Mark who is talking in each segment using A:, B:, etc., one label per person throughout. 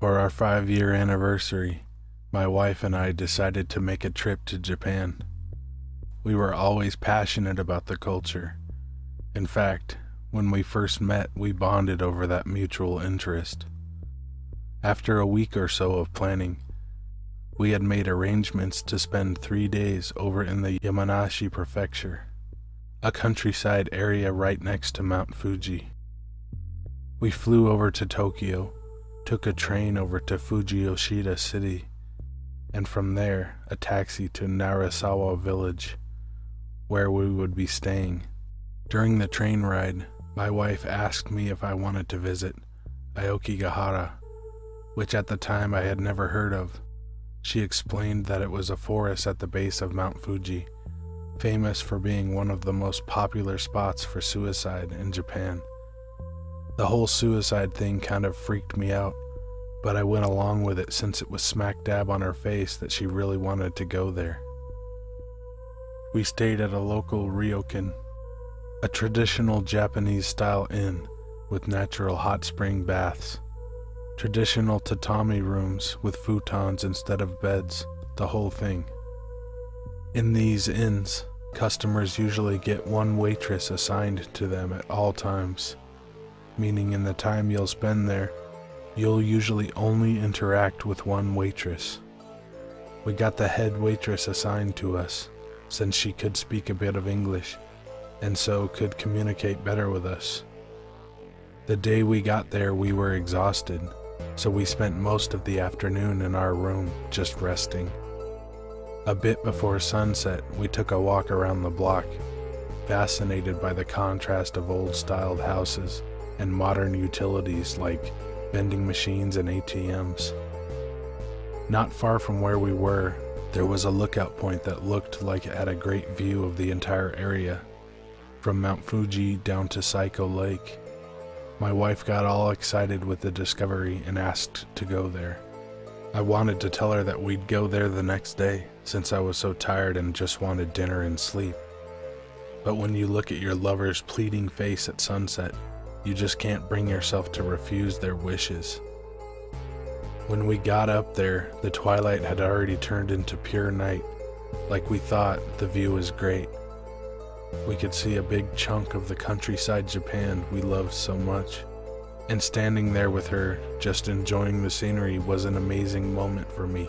A: For our 5-year anniversary, my wife and I decided to make a trip to Japan. We were always passionate about the culture. In fact, when we first met, we bonded over that mutual interest. After a week or so of planning, we had made arrangements to spend 3 days over in the Yamanashi Prefecture, a countryside area right next to Mount Fuji. We flew over to Tokyo, took a train over to Fujiyoshida City, and from there a taxi to Narasawa Village, where we would be staying. During the train ride, my wife asked me if I wanted to visit AOKIGAHARA, which at the time I had never heard of. She explained that it was a forest at the base of Mount Fuji, famous for being one of the most popular spots for suicide in Japan. The whole suicide thing kind of freaked me out, but I went along with it since it was smack dab on her face that she really wanted to go there. We stayed at a local ryokan, a traditional Japanese-style inn with natural hot spring baths, traditional tatami rooms with futons instead of beds, the whole thing. In these inns, customers usually get one waitress assigned to them at all times, meaning in the time you'll spend there, you'll usually only interact with one waitress. We got the head waitress assigned to us, since she could speak a bit of English, and so could communicate better with us. The day we got there, we were exhausted, so we spent most of the afternoon in our room, just resting. A bit before sunset, we took a walk around the block, fascinated by the contrast of old-styled houses and modern utilities like vending machines and ATMs. Not far from where we were, there was a lookout point that looked like it had a great view of the entire area, from Mount Fuji down to Saiko Lake. My wife got all excited with the discovery and asked to go there. I wanted to tell her that we'd go there the next day, since I was so tired and just wanted dinner and sleep. But when you look at your lover's pleading face at sunset, you just can't bring yourself to refuse their wishes. When we got up there, the twilight had already turned into pure night. Like we thought, the view was great. We could see a big chunk of the countryside Japan we loved so much. And standing there with her, just enjoying the scenery, was an amazing moment for me.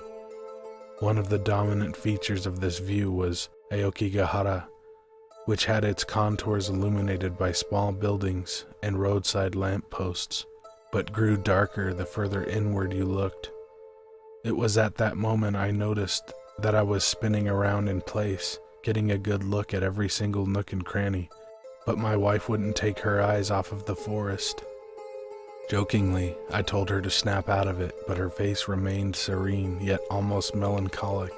A: One of the dominant features of this view was AOKIGAHARA, which had its contours illuminated by small buildings and roadside lampposts, but grew darker the further inward you looked. It was at that moment I noticed that I was spinning around in place, getting a good look at every single nook and cranny, but my wife wouldn't take her eyes off of the forest. Jokingly, I told her to snap out of it, but her face remained serene, yet almost melancholic.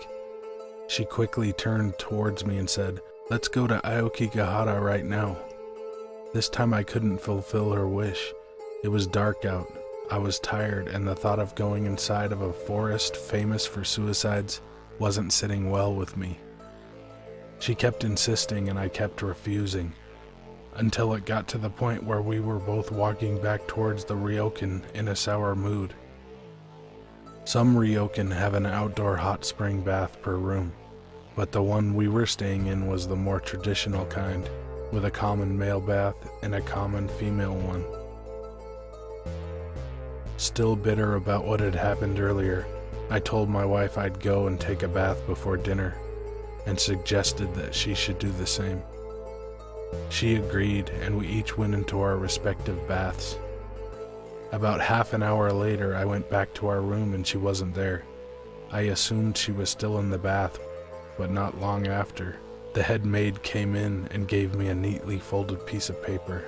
A: She quickly turned towards me and said, "Let's go to AOKIGAHARA right now." This time I couldn't fulfill her wish. It was dark out, I was tired, and the thought of going inside of a forest famous for suicides wasn't sitting well with me. She kept insisting and I kept refusing, until it got to the point where we were both walking back towards the ryokan in a sour mood. Some ryokan have an outdoor hot spring bath per room, but the one we were staying in was the more traditional kind, with a common male bath and a common female one. Still bitter about what had happened earlier, I told my wife I'd go and take a bath before dinner, and suggested that she should do the same. She agreed, and we each went into our respective baths. About half an hour later, I went back to our room and she wasn't there. I assumed she was still in the bath, but not long after, the head maid came in and gave me a neatly folded piece of paper.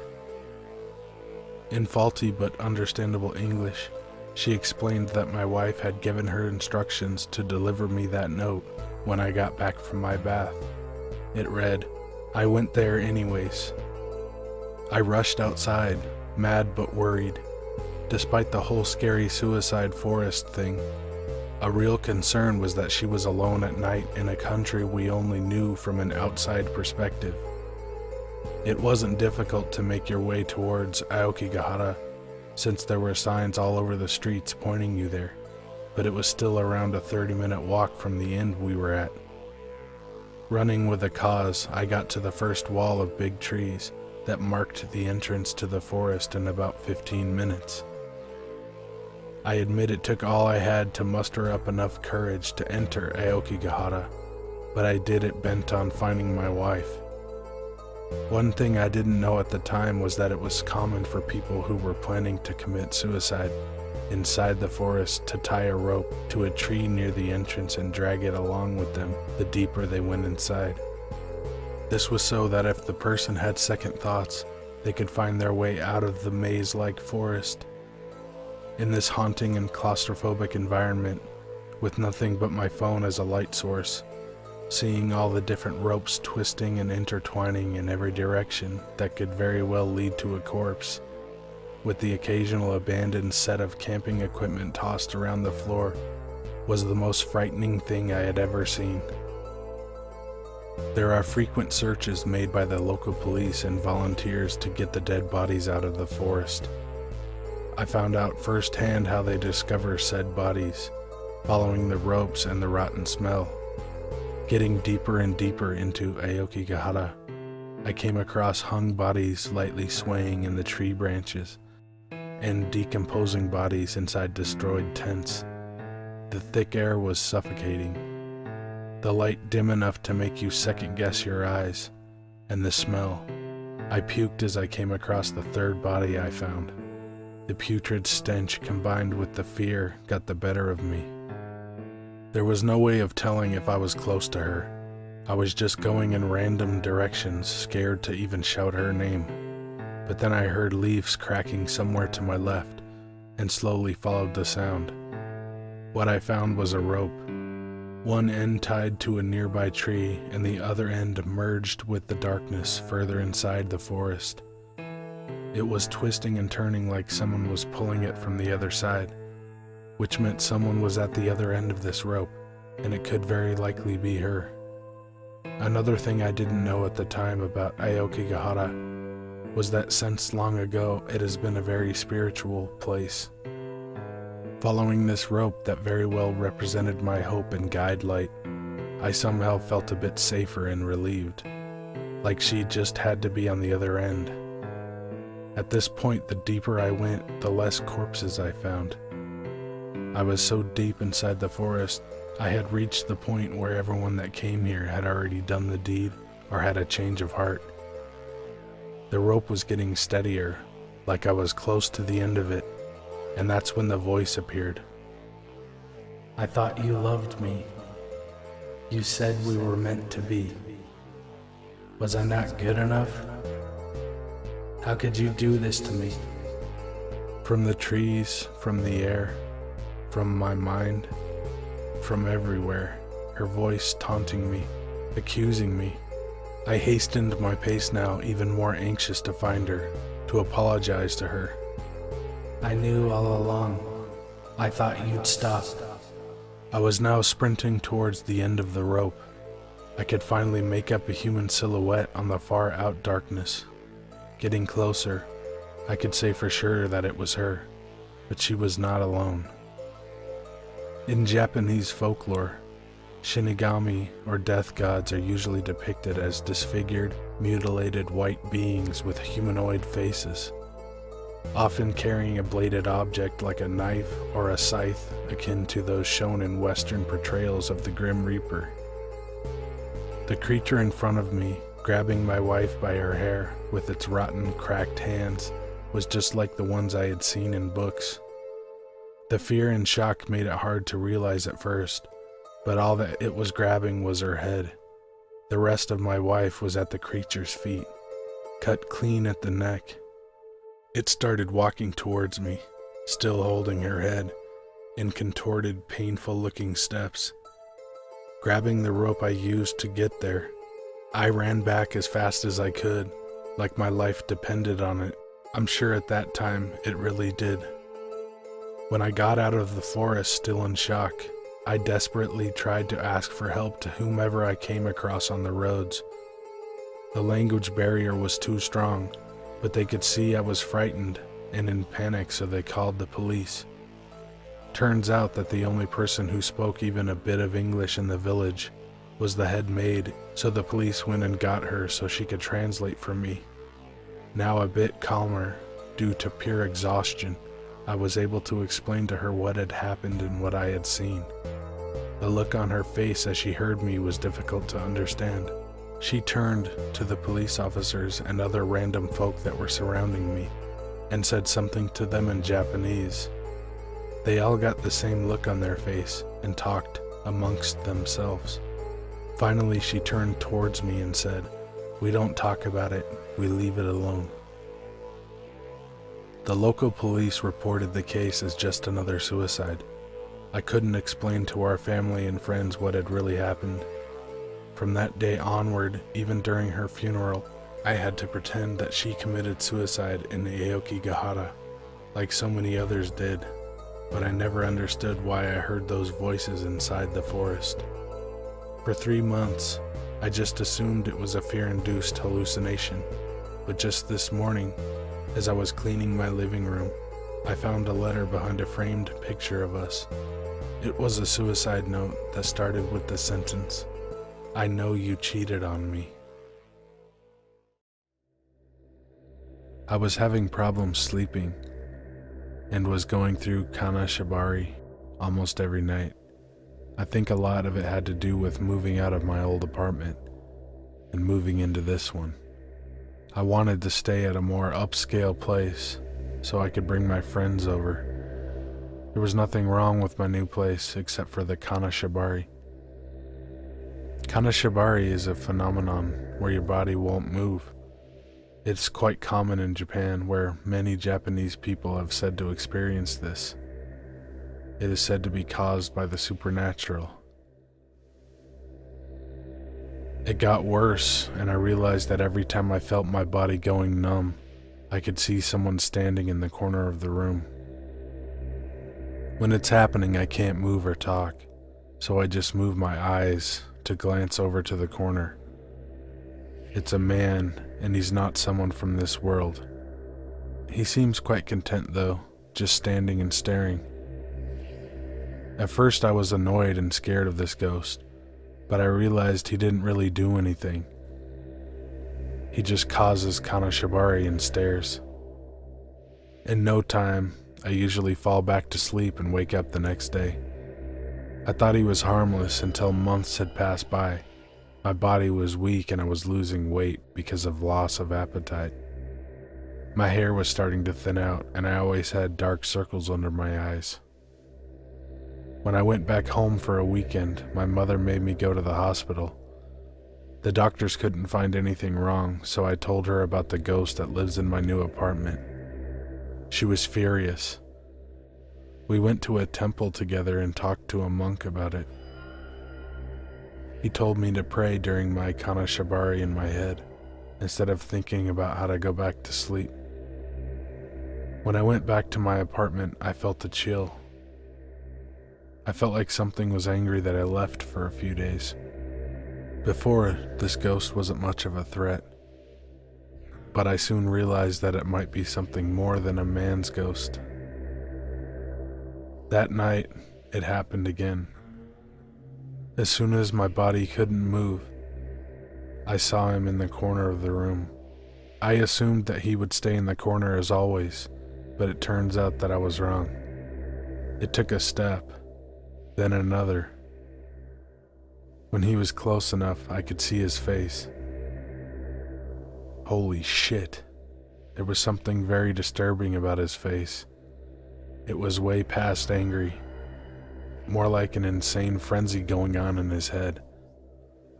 A: In faulty but understandable English, she explained that my wife had given her instructions to deliver me that note when I got back from my bath. It read, "I went there anyways." I rushed outside, mad but worried. Despite the whole scary suicide forest thing, a real concern was that she was alone at night in a country we only knew from an outside perspective. It wasn't difficult to make your way towards AOKIGAHARA, since there were signs all over the streets pointing you there, but it was still around a 30-minute walk from the end we were at. Running with a cause, I got to the first wall of big trees that marked the entrance to the forest in about 15 minutes. I admit it took all I had to muster up enough courage to enter AOKIGAHARA, but I did it bent on finding my wife. One thing I didn't know at the time was that it was common for people who were planning to commit suicide inside the forest to tie a rope to a tree near the entrance and drag it along with them the deeper they went inside. This was so that if the person had second thoughts, they could find their way out of the maze-like forest. In this haunting and claustrophobic environment, with nothing but my phone as a light source, seeing all the different ropes twisting and intertwining in every direction that could very well lead to a corpse, with the occasional abandoned set of camping equipment tossed around the floor, was the most frightening thing I had ever seen. There are frequent searches made by the local police and volunteers to get the dead bodies out of the forest. I found out firsthand how they discover said bodies, following the ropes and the rotten smell. Getting deeper and deeper into AOKIGAHARA, I came across hung bodies lightly swaying in the tree branches, and decomposing bodies inside destroyed tents. The thick air was suffocating, the light dim enough to make you second-guess your eyes, and the smell. I puked as I came across the third body I found. The putrid stench combined with the fear got the better of me. There was no way of telling if I was close to her. I was just going in random directions, scared to even shout her name. But then I heard leaves cracking somewhere to my left, and slowly followed the sound. What I found was a rope, one end tied to a nearby tree and the other end merged with the darkness further inside the forest. It was twisting and turning like someone was pulling it from the other side, which meant someone was at the other end of this rope, and it could very likely be her. Another thing I didn't know at the time about AOKIGAHARA was that since long ago it has been a very spiritual place. Following this rope that very well represented my hope and guide light, I somehow felt a bit safer and relieved, like she just had to be on the other end. At this point, the deeper I went, the less corpses I found. I was so deep inside the forest, I had reached the point where everyone that came here had already done the deed or had a change of heart. The rope was getting steadier, like I was close to the end of it, and that's when the voice appeared.
B: I thought you loved me. You said we were meant to be. Was I not good enough? How could you do this to me?
A: From the trees, from the air, from my mind, from everywhere, her voice taunting me, accusing me. I hastened my pace now, even more anxious to find her, to apologize to her.
B: I knew all along. I thought you'd stop.
A: I was now sprinting towards the end of the rope. I could finally make up a human silhouette on the far out darkness. Getting closer, I could say for sure that it was her, but she was not alone. In Japanese folklore, Shinigami or death gods are usually depicted as disfigured, mutilated white beings with humanoid faces, often carrying a bladed object like a knife or a scythe akin to those shown in Western portrayals of the Grim Reaper. The creature in front of me, grabbing my wife by her hair with its rotten, cracked hands, was just like the ones I had seen in books. The fear and shock made it hard to realize at first, but all that it was grabbing was her head. The rest of my wife was at the creature's feet, cut clean at the neck. It started walking towards me, still holding her head, in contorted, painful-looking steps. Grabbing the rope I used to get there, I ran back as fast as I could, like my life depended on it. I'm sure at that time it really did. When I got out of the forest still in shock, I desperately tried to ask for help to whomever I came across on the roads. The language barrier was too strong, but they could see I was frightened and in panic, so they called the police. Turns out that the only person who spoke even a bit of English in the village was the head maid, so the police went and got her so she could translate for me. Now a bit calmer, due to pure exhaustion, I was able to explain to her what had happened and what I had seen. The look on her face as she heard me was difficult to understand. She turned to the police officers and other random folk that were surrounding me and said something to them in Japanese. They all got the same look on their face and talked amongst themselves. Finally, she turned towards me and said, "We don't talk about it, we leave it alone." The local police reported the case as just another suicide. I couldn't explain to our family and friends what had really happened. From that day onward, even during her funeral, I had to pretend that she committed suicide in AOKIGAHARA, like so many others did, but I never understood why I heard those voices inside the forest. For 3 months, I just assumed it was a fear-induced hallucination, but just this morning, as I was cleaning my living room, I found a letter behind a framed picture of us. It was a suicide note that started with the sentence, "I know you cheated on me." I was having problems sleeping and was going through kanashibari almost every night. I think a lot of it had to do with moving out of my old apartment and moving into this one. I wanted to stay at a more upscale place so I could bring my friends over. There was nothing wrong with my new place except for the kanashibari. Kanashibari is a phenomenon where your body won't move. It's quite common in Japan, where many Japanese people have said to experience this. It is said to be caused by the supernatural. It got worse, and I realized that every time I felt my body going numb, I could see someone standing in the corner of the room. When it's happening, I can't move or talk, so I just move my eyes to glance over to the corner. It's a man, and he's not someone from this world. He seems quite content though, just standing and staring. At first I was annoyed and scared of this ghost, but I realized he didn't really do anything. He just causes kanashibari and stares. In no time, I usually fall back to sleep and wake up the next day. I thought he was harmless until months had passed by. My body was weak and I was losing weight because of loss of appetite. My hair was starting to thin out and I always had dark circles under my eyes. When I went back home for a weekend, my mother made me go to the hospital. The doctors couldn't find anything wrong, so I told her about the ghost that lives in my new apartment. She was furious. We went to a temple together and talked to a monk about it. He told me to pray during my kanashibari in my head, instead of thinking about how to go back to sleep. When I went back to my apartment, I felt a chill. I felt like something was angry that I left for a few days. Before, this ghost wasn't much of a threat, but I soon realized that it might be something more than a man's ghost. That night, it happened again. As soon as my body couldn't move, I saw him in the corner of the room. I assumed that he would stay in the corner as always, but it turns out that I was wrong. It took a step, then another. When he was close enough, I could see his face. Holy shit. There was something very disturbing about his face. It was way past angry, more like an insane frenzy going on in his head.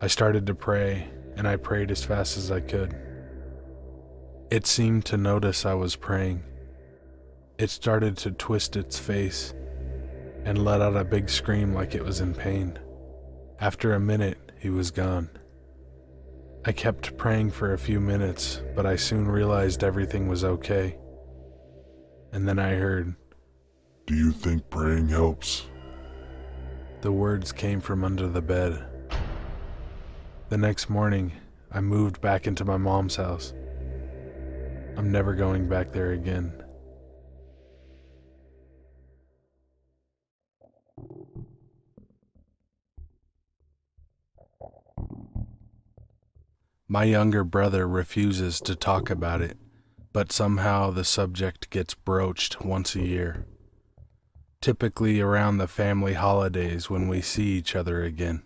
A: I started to pray, and I prayed as fast as I could. It seemed to notice I was praying. It started to twist its face and let out a big scream like it was in pain. After a minute, he was gone. I kept praying for a few minutes, but I soon realized everything was okay. And then I heard,
C: "Do you think praying helps?"
A: The words came from under the bed. The next morning, I moved back into my mom's house. I'm never going back there again. My younger brother refuses to talk about it, but somehow the subject gets broached once a year. Typically around the family holidays when we see each other again.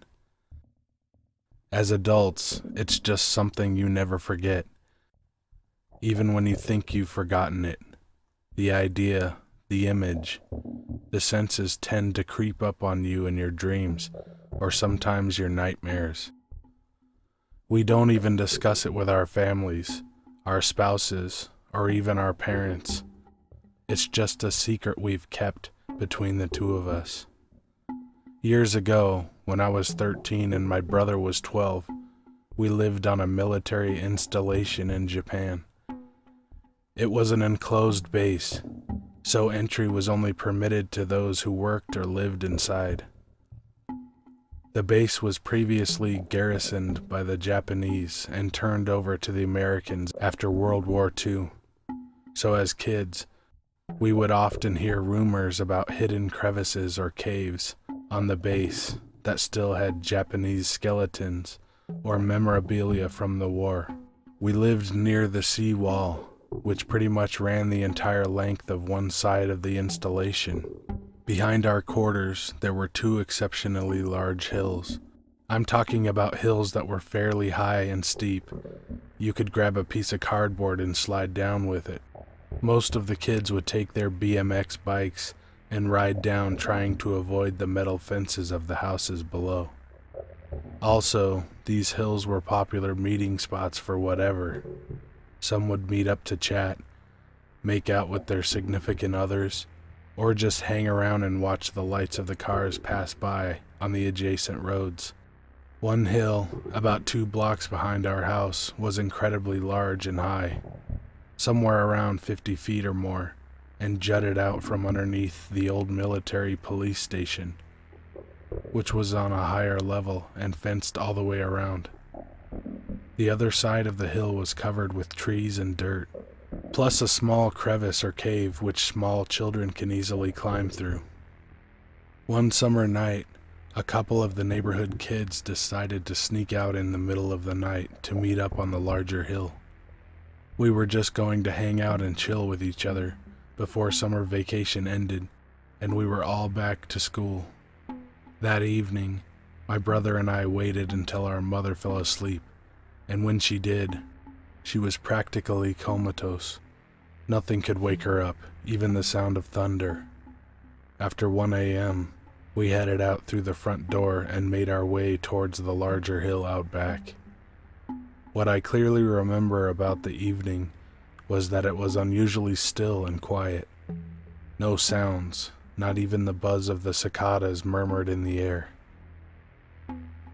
A: As adults, it's just something you never forget, even when you think you've forgotten it. The idea, the image, the senses tend to creep up on you in your dreams, or sometimes your nightmares. We don't even discuss it with our families, our spouses, or even our parents. It's just a secret we've kept between the two of us. Years ago, when I was 13 and my brother was 12, we lived on a military installation in Japan. It was an enclosed base, so entry was only permitted to those who worked or lived inside. The base was previously garrisoned by the Japanese and turned over to the Americans after World War II. So as kids, we would often hear rumors about hidden crevices or caves on the base that still had Japanese skeletons or memorabilia from the war. We lived near the sea wall, which pretty much ran the entire length of one side of the installation. Behind our quarters, there were two exceptionally large hills. I'm talking about hills that were fairly high and steep. You could grab a piece of cardboard and slide down with it. Most of the kids would take their BMX bikes and ride down, trying to avoid the metal fences of the houses below. Also, these hills were popular meeting spots for whatever. Some would meet up to chat, make out with their significant others, or just hang around and watch the lights of the cars pass by on the adjacent roads. One hill, about 2 blocks behind our house, was incredibly large and high, somewhere around 50 feet or more, and jutted out from underneath the old military police station, which was on a higher level and fenced all the way around. The other side of the hill was covered with trees and dirt, plus a small crevice or cave which small children can easily climb through. One summer night, a couple of the neighborhood kids decided to sneak out in the middle of the night to meet up on the larger hill. We were just going to hang out and chill with each other before summer vacation ended, and we were all back to school. That evening, my brother and I waited until our mother fell asleep, and when she did, she was practically comatose. Nothing could wake her up, even the sound of thunder. After 1 a.m., we headed out through the front door and made our way towards the larger hill out back. What I clearly remember about the evening was that it was unusually still and quiet. No sounds, not even the buzz of the cicadas murmured in the air.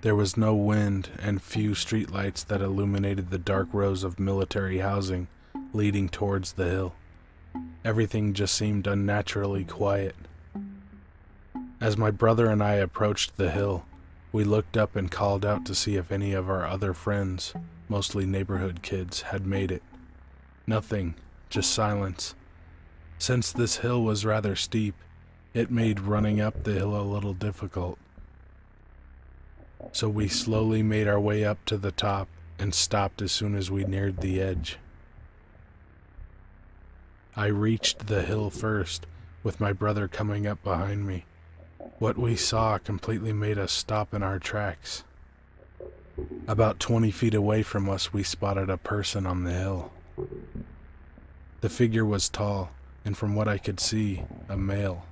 A: There was no wind and few streetlights that illuminated the dark rows of military housing leading towards the hill. Everything just seemed unnaturally quiet. As my brother and I approached the hill, we looked up and called out to see if any of our other friends, mostly neighborhood kids, had made it. Nothing, just silence. Since this hill was rather steep, it made running up the hill a little difficult. So we slowly made our way up to the top and stopped as soon as we neared the edge. I reached the hill first, with my brother coming up behind me. What we saw completely made us stop in our tracks. About 20 feet away from us, we spotted a person on the hill. The figure was tall, and from what I could see, a male.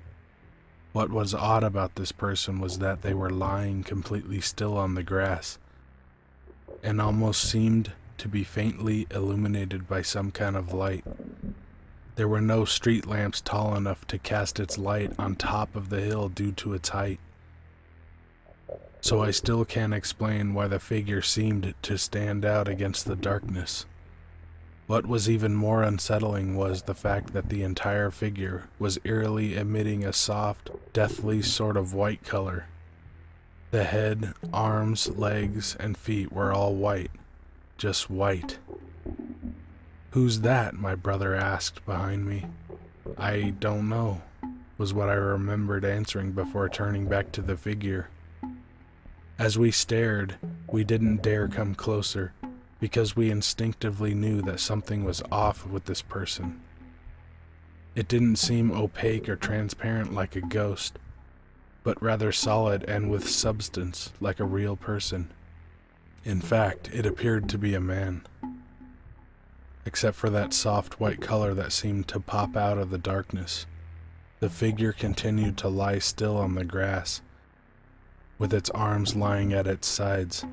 A: What was odd about this person was that they were lying completely still on the grass, and almost seemed to be faintly illuminated by some kind of light. There were no street lamps tall enough to cast its light on top of the hill due to its height. So I still can't explain why the figure seemed to stand out against the darkness. What was even more unsettling was the fact that the entire figure was eerily emitting a soft, deathly sort of white color. The head, arms, legs, and feet were all white. Just white. "Who's that?" my brother asked behind me. "I don't know," was what I remembered answering before turning back to the figure. As we stared, we didn't dare come closer, because we instinctively knew that something was off with this person. It didn't seem opaque or transparent like a ghost, but rather solid and with substance like a real person. In fact, it appeared to be a man, except for that soft white color that seemed to pop out of the darkness. The figure continued to lie still on the grass, with its arms lying at its sides.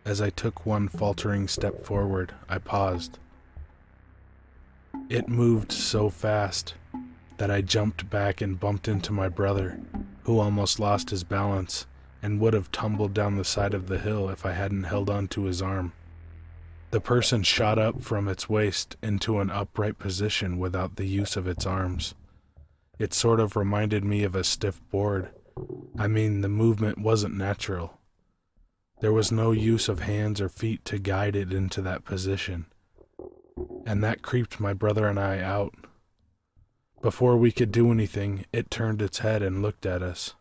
A: As I took one faltering step forward, I paused. It moved so fast that I jumped back and bumped into my brother, who almost lost his balance and would have tumbled down the side of the hill if I hadn't held on to his arm. The person shot up from its waist into an upright position without the use of its arms. It sort of reminded me of a stiff board. I mean, the movement wasn't natural. There was no use of hands or feet to guide it into that position, and that creeped my brother and I out. Before we could do anything, it turned its head and looked at us.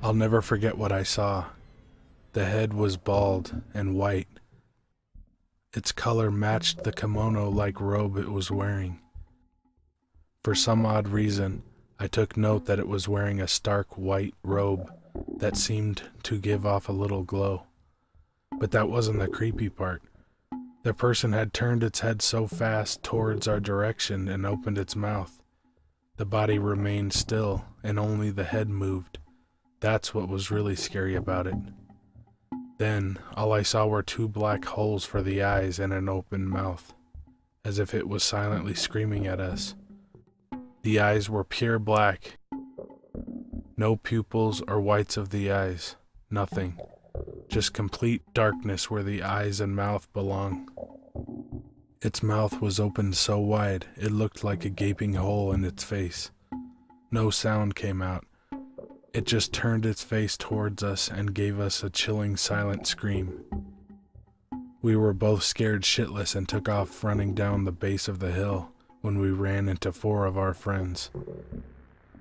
A: I'll never forget what I saw. The head was bald and white. Its color matched the kimono-like robe it was wearing. For some odd reason, I took note that it was wearing a stark white robe that seemed to give off a little glow. But that wasn't the creepy part. The person had turned its head so fast towards our direction and opened its mouth. The body remained still, and only the head moved. That's what was really scary about it. Then, all I saw were two black holes for the eyes and an open mouth, as if it was silently screaming at us. The eyes were pure black. No pupils or whites of the eyes. Nothing. Just complete darkness where the eyes and mouth belong. Its mouth was opened so wide, it looked like a gaping hole in its face. No sound came out. It just turned its face towards us and gave us a chilling silent scream. We were both scared shitless and took off running down the base of the hill when we ran into 4 of our friends.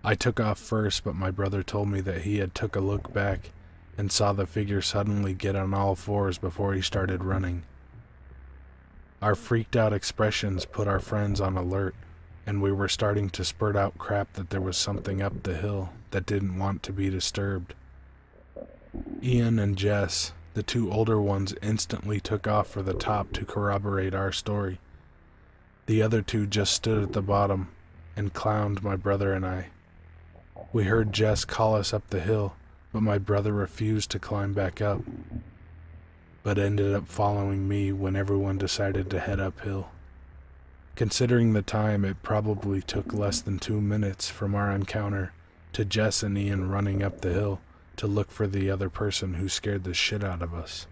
A: I took off first, but my brother told me that he had took a look back and saw the figure suddenly get on all 4s before he started running. Our freaked out expressions put our friends on alert, and we were starting to spurt out crap that there was something up the hill that didn't want to be disturbed. Ian and Jess, the 2 older ones, instantly took off for the top to corroborate our story. The other 2 just stood at the bottom and clowned my brother and I. We heard Jess call us up the hill, but my brother refused to climb back up, but ended up following me when everyone decided to head uphill. Considering the time, it probably took less than 2 minutes from our encounter to Jess and Ian running up the hill to look for the other person who scared the shit out of us.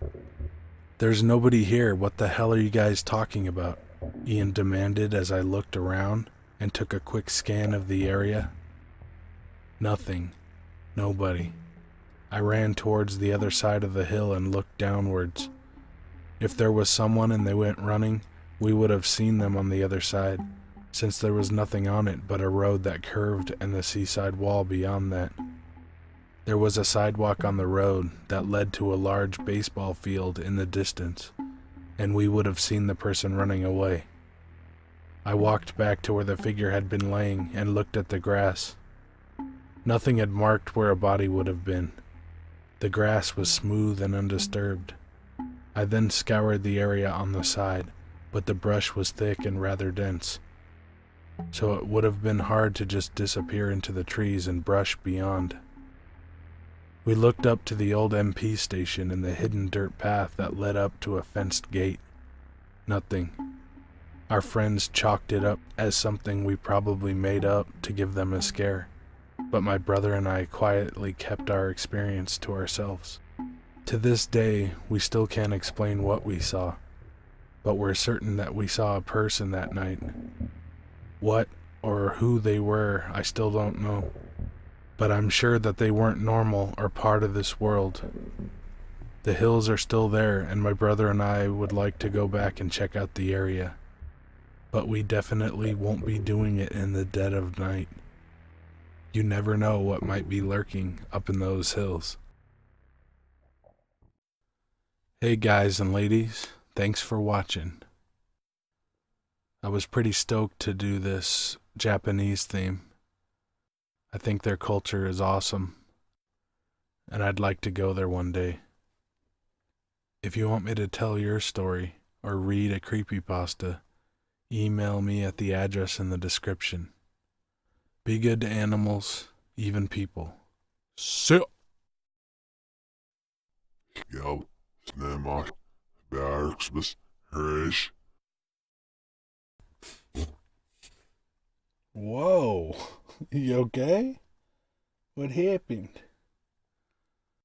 A: "There's nobody here. What the hell are you guys talking about?" Ian demanded as I looked around and took a quick scan of the area. Nothing. Nobody. I ran towards the other side of the hill and looked downwards. If there was someone and they went running, we would have seen them on the other side, since there was nothing on it but a road that curved and the seaside wall beyond that. There was a sidewalk on the road that led to a large baseball field in the distance, and we would have seen the person running away. I walked back to where the figure had been laying and looked at the grass. Nothing had marked where a body would have been. The grass was smooth and undisturbed. I then scoured the area on the side, but the brush was thick and rather dense, so it would have been hard to just disappear into the trees and brush beyond. We looked up to the old MP station and the hidden dirt path that led up to a fenced gate. Nothing. Our friends chalked it up as something we probably made up to give them a scare, but my brother and I quietly kept our experience to ourselves. To this day, we still can't explain what we saw, but we're certain that we saw a person that night. What or who they were, I still don't know, but I'm sure that they weren't normal or part of this world. The hills are still there, and my brother and I would like to go back and check out the area, but we definitely won't be doing it in the dead of night. You never know what might be lurking up in those hills. Hey guys and ladies, thanks for watching. I was pretty stoked to do this Japanese theme. I think their culture is awesome, and I'd like to go there one day. If you want me to tell your story or read a creepypasta, email me at the address in the description. Be good to animals, even people. See
C: Já, snemma, bergsbis, hreish.
A: Whoa, you okay? What happened?